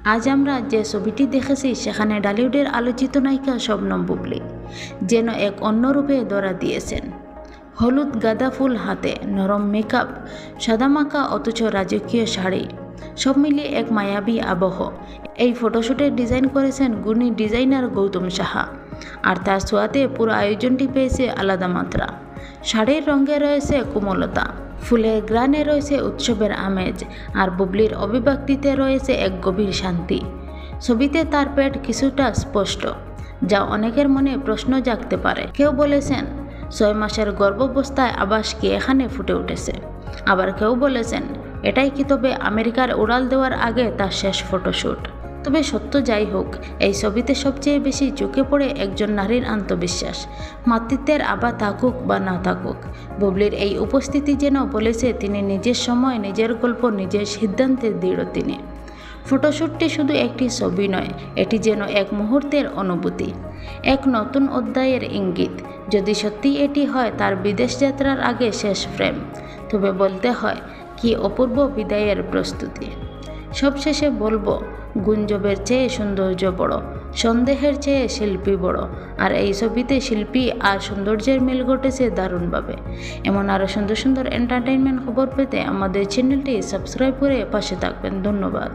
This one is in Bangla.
আজ আমরা যে ছবিটি দেখেছি সেখানে ঢালিউডের আলোচিত নায়িকা শবনম বুবলী যেন এক অন্য রূপে ধরা দিয়েছেন। হলুদ গাঁদা ফুল হাতে, নরম মেকআপ, সাদামাখা অথচ রাজকীয় শাড়ি, সব মিলিয়ে এক মায়াবী আবহ। এই ফটোশ্যুটের ডিজাইন করেছেন গুণী ডিজাইনার গৌতম সাহা, আর তার ছোঁয়াতে পুরো আয়োজনটি পেয়েছে আলাদা মাত্রা। শাড়ির রঙে রয়েছে কোমলতা, ফুলের গ্রানে রয়েছে উৎসবের আমেজ, আর বুবলির অভিব্যক্তিতে রয়েছে এক গভীর শান্তি। ছবিতে তার পেট কিছুটা স্পষ্ট, যা অনেকের মনে প্রশ্ন জাগতে পারে। কেউ বলেছেন 6 মাসের গর্ভাবস্থায় আবাস কি এখানে ফুটে উঠেছে, আবার কেউ বলেছেন এটাই কি তবে আমেরিকার উড়াল দেওয়ার আগে তার শেষ ফটোশ্যুট। তবে সত্য যাই হোক, এই ছবিতে সবচেয়ে বেশি চোখে পড়ে একজন নারীর আত্মবিশ্বাস। মাতৃত্বের আভা থাকুক বা না থাকুক, বুবলির এই উপস্থিতি যেন বলেছে তিনি নিজের সময়, নিজের গল্প, নিজের সিদ্ধান্তের দৃঢ় তিনি। ফটোশ্যুটটি শুধু একটি ছবি নয়, এটি যেন এক মুহূর্তের অনুভূতি, এক নতুন অধ্যায়ের ইঙ্গিত। যদি সত্যি এটি হয় তার বিদেশ যাত্রার আগে শেষ ফ্রেম, তবে বলতে হয় কি অপূর্ব বিদায়ের প্রস্তুতি। সবশেষে বলবো, গুঞ্জবের চেয়ে সৌন্দর্য বড়, সন্দেহের চেয়ে শিল্পী বড়। আর এই ছবিতে শিল্পী আর সৌন্দর্যের মিল ঘটেছে দারুণভাবে। এমন আরও সুন্দর সুন্দর এন্টারটেইনমেন্ট খবর পেতে আমাদের চ্যানেলটি সাবস্ক্রাইব করে পাশে থাকবেন। ধন্যবাদ।